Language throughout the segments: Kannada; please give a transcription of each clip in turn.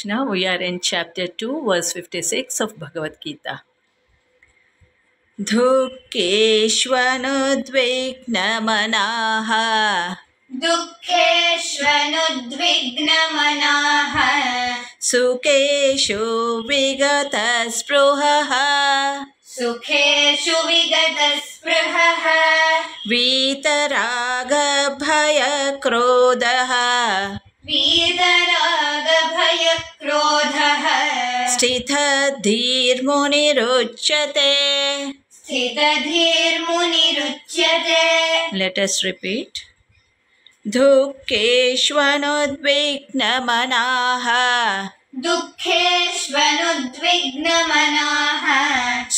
Now we are in chapter 2, verse 56 of Bhagavad Gita. दुःखेष्वनुद्विग्नमनाः दुःखेष्वनुद्विग्नमनाः सुखेषु विगतस्पृहः सुखेषु विगतस्पृहः वीतरागभयक्रोधः वीतरागभयक्रोधः स्थितधीर्मुनिरुच्यते. स्थितधीर्मुनिरुच्यते. Let us repeat. दुःखेष्वनुद्विग्नमनाः दुःखेष्वनुद्विग्नमनाः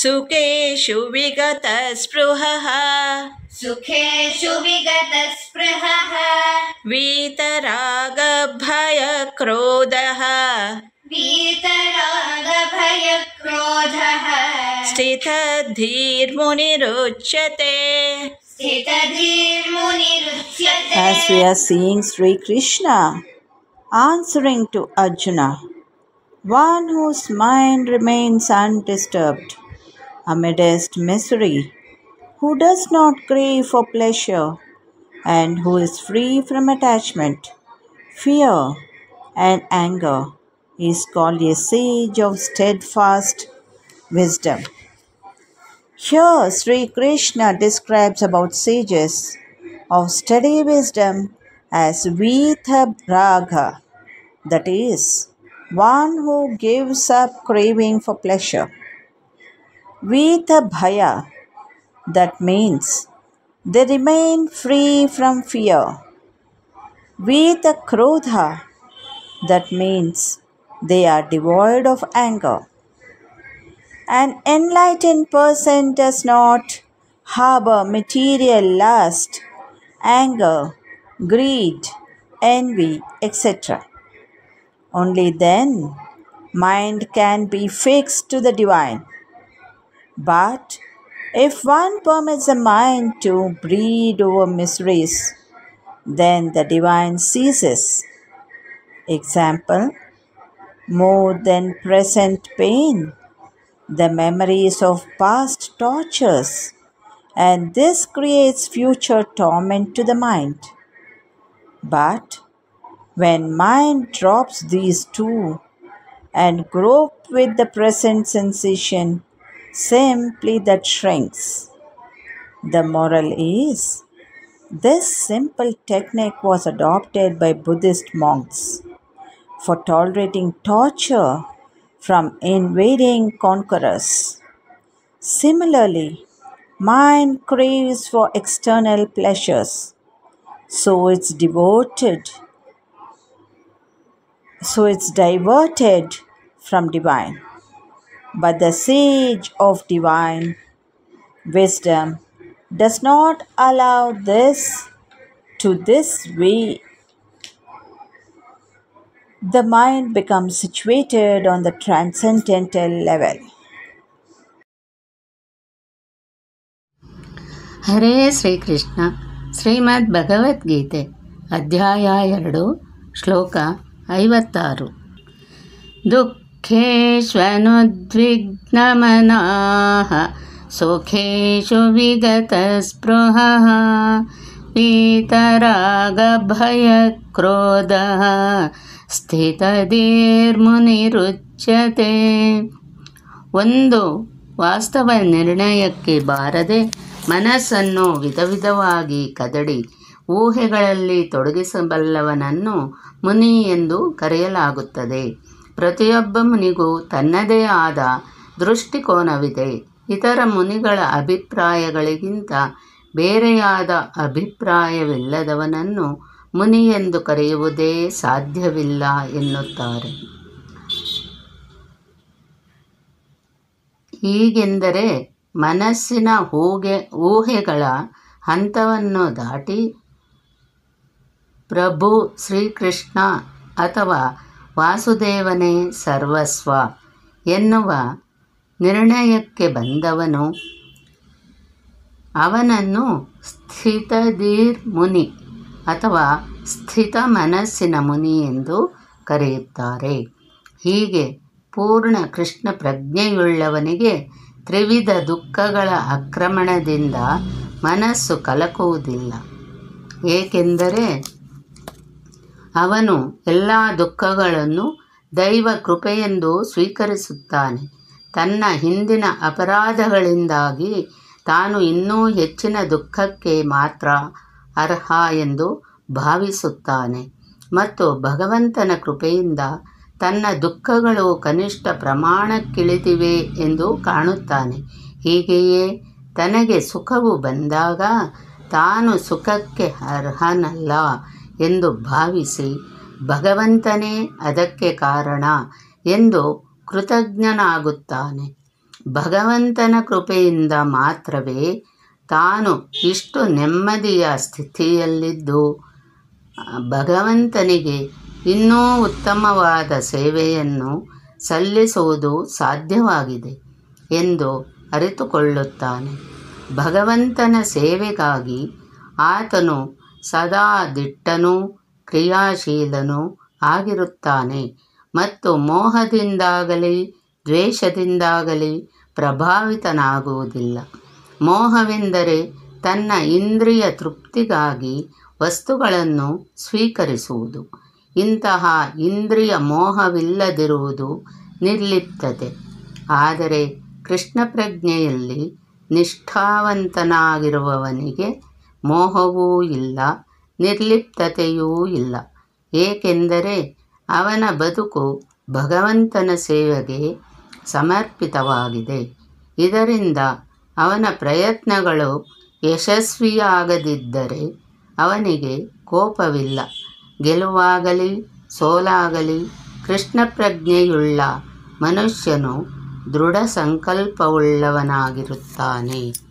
सुखेषु विगतस्पृहः सुखेषु विगतस्पृहः वीतरागभयक्रोधः वीतरागभयक्रोधः स्थितधीर्मुनिरुच्यते. स्थितधीर्मुनिरुच्यते. As we are seeing Sri Krishna answering to Arjuna, one whose mind remains undisturbed amidst misery, who does not crave for pleasure, and who is free from attachment, fear, and anger, is called a sage of steadfast wisdom. Here Sri Krishna describes about sages of steady wisdom as Vitabhraga, that is, one who gives up craving for pleasure. Vitabhaya, that means they remain free from fear. Vitakrodha, that means they are devoid of anger. An enlightened person does not harbor material lust, anger, greed, envy, etc. Only then mind can be fixed to the divine. But if one permits the mind to breed over miseries, then the divine ceases. Example, more than present pain, the memories of past tortures, and this creates future torment to the mind. But when mind drops these two and grope with the present sensation, simply that shrinks. The moral is, this simple technique was adopted by Buddhist monks for tolerating torture from invading conquerors. Similarly, mind craves for external pleasures, so it's diverted from divine. But the sage of divine wisdom does not allow this. To this way, the mind becomes situated on the transcendental level. ಹರೇ ಶ್ರೀಕೃಷ್ಣ. ಶ್ರೀಮದ್ ಭಗವದ್ಗೀತೆ ಅಧ್ಯಾಯ 2 ಶ್ಲೋಕ 56. ದುಃಖೇಷ್ವನುದ್ವಿಗ್ನಮನಾಃ ಸುಖೇಷು ವಿಗತಸ್ಪೃಹಃ वीतरागभयक्रोधः ಸ್ಥಿತಧೀರ್ಮುನಿರುಚ್ಯತೆ. ಒಂದು ವಾಸ್ತವ ನಿರ್ಣಯಕ್ಕೆ ಬಾರದೆ ಮನಸ್ಸನ್ನು ವಿಧವಾಗಿ ಕದಡಿ ಊಹೆಗಳಲ್ಲಿ ತೊಡಗಿಸಬಲ್ಲವನನ್ನು ಮುನಿ ಎಂದು ಕರೆಯಲಾಗುತ್ತದೆ. ಪ್ರತಿಯೊಬ್ಬ ಮುನಿಗೂ ತನ್ನದೇ ಆದ ದೃಷ್ಟಿಕೋನವಿದೆ. ಇತರ ಮುನಿಗಳ ಅಭಿಪ್ರಾಯಗಳಿಗಿಂತ ಬೇರೆಯಾದ ಅಭಿಪ್ರಾಯವಿಲ್ಲದವನನ್ನು ಮುನಿ ಎಂದು ಕರೆಯುವುದೇ ಸಾಧ್ಯವಿಲ್ಲ ಎನ್ನುತ್ತಾರೆ. ಹೀಗೆಂದರೆ ಮನಸ್ಸಿನ ಊಹೆಗಳ ಹಂತವನ್ನು ದಾಟಿ ಪ್ರಭು ಶ್ರೀಕೃಷ್ಣ ಅಥವಾ ವಾಸುದೇವನೇ ಸರ್ವಸ್ವ ಎನ್ನುವ ನಿರ್ಣಯಕ್ಕೆ ಬಂದವನು ಅವನನ್ನು ಸ್ಥಿತಧೀರ್ ಮುನಿ ಅಥವಾ ಸ್ಥಿತ ಮನಸ್ಸಿನ ಮುನಿ ಎಂದು ಕರೆಯುತ್ತಾರೆ. ಹೀಗೆ ಪೂರ್ಣ ಕೃಷ್ಣ ಪ್ರಜ್ಞೆಯುಳ್ಳವನಿಗೆ ತ್ರಿವಿಧ ದುಃಖಗಳ ಆಕ್ರಮಣದಿಂದ ಮನಸ್ಸು ಕಲಕುವುದಿಲ್ಲ. ಏಕೆಂದರೆ ಅವನು ಎಲ್ಲ ದುಃಖಗಳನ್ನು ದೈವ ಕೃಪೆಯೆಂದು ಸ್ವೀಕರಿಸುತ್ತಾನೆ. ತನ್ನ ಹಿಂದಿನ ಅಪರಾಧಗಳಿಂದಾಗಿ ತಾನು ಇನ್ನೂ ಹೆಚ್ಚಿನ ದುಃಖಕ್ಕೆ ಮಾತ್ರ ಅರ್ಹ ಎಂದು ಭಾವಿಸುತ್ತಾನೆ ಮತ್ತು ಭಗವಂತನ ಕೃಪೆಯಿಂದ ತನ್ನ ದುಃಖಗಳು ಕನಿಷ್ಠ ಪ್ರಮಾಣಕ್ಕಿಳಿದಿವೆ ಎಂದು ಕಾಣುತ್ತಾನೆ. ಹೀಗೆಯೇ ತನಗೆ ಸುಖವು ಬಂದಾಗ ತಾನು ಸುಖಕ್ಕೆ ಅರ್ಹನಲ್ಲ ಎಂದು ಭಾವಿಸಿ ಭಗವಂತನೇ ಅದಕ್ಕೆ ಕಾರಣ ಎಂದು ಕೃತಜ್ಞನಾಗುತ್ತಾನೆ. ಭಗವಂತನ ಕೃಪೆಯಿಂದ ಮಾತ್ರವೇ ತಾನು ಇಷ್ಟು ನೆಮ್ಮದಿಯ ಸ್ಥಿತಿಯಲ್ಲಿದ್ದು ಭಗವಂತನಿಗೆ ಇನ್ನೂ ಉತ್ತಮವಾದ ಸೇವೆಯನ್ನು ಸಲ್ಲಿಸುವುದು ಸಾಧ್ಯವಾಗಿದೆ ಎಂದು ಅರಿತುಕೊಳ್ಳುತ್ತಾನೆ. ಭಗವಂತನ ಸೇವೆಗಾಗಿ ಆತನು ಸದಾ ದಿಟ್ಟನೂ ಕ್ರಿಯಾಶೀಲನೂ ಆಗಿರುತ್ತಾನೆ ಮತ್ತು ಮೋಹದಿಂದಾಗಲಿ ದ್ವೇಷದಿಂದಾಗಲಿ ಪ್ರಭಾವಿತನಾಗುವುದಿಲ್ಲ. ಮೋಹವೆಂದರೆ ತನ್ನ ಇಂದ್ರಿಯ ತೃಪ್ತಿಗಾಗಿ ವಸ್ತುಗಳನ್ನು ಸ್ವೀಕರಿಸುವುದು. ಇಂತಹ ಇಂದ್ರಿಯ ಮೋಹವಿಲ್ಲದಿರುವುದು ನಿರ್ಲಿಪ್ತತೆ. ಆದರೆ ಕೃಷ್ಣ ಪ್ರಜ್ಞೆಯಲ್ಲಿ ನಿಷ್ಠಾವಂತನಾಗಿರುವವನಿಗೆ ಮೋಹವೂ ಇಲ್ಲ, ನಿರ್ಲಿಪ್ತತೆಯೂ ಇಲ್ಲ. ಏಕೆಂದರೆ ಅವನ ಬದುಕು ಭಗವಂತನ ಸೇವೆಗೆ ಸಮರ್ಪಿತವಾಗಿದೆ. ಇದರಿಂದ ಅವನ ಪ್ರಯತ್ನಗಳು ಯಶಸ್ವಿಯಾಗದಿದ್ದರೆ ಅವನಿಗೆ ಕೋಪವಿಲ್ಲ. ಗೆಲುವಾಗಲಿ ಸೋಲಾಗಲಿ ಕೃಷ್ಣ ಪ್ರಜ್ಞೆಯುಳ್ಳ ಮನುಷ್ಯನು ದೃಢ ಸಂಕಲ್ಪವುಳ್ಳವನಾಗಿರುತ್ತಾನೆ.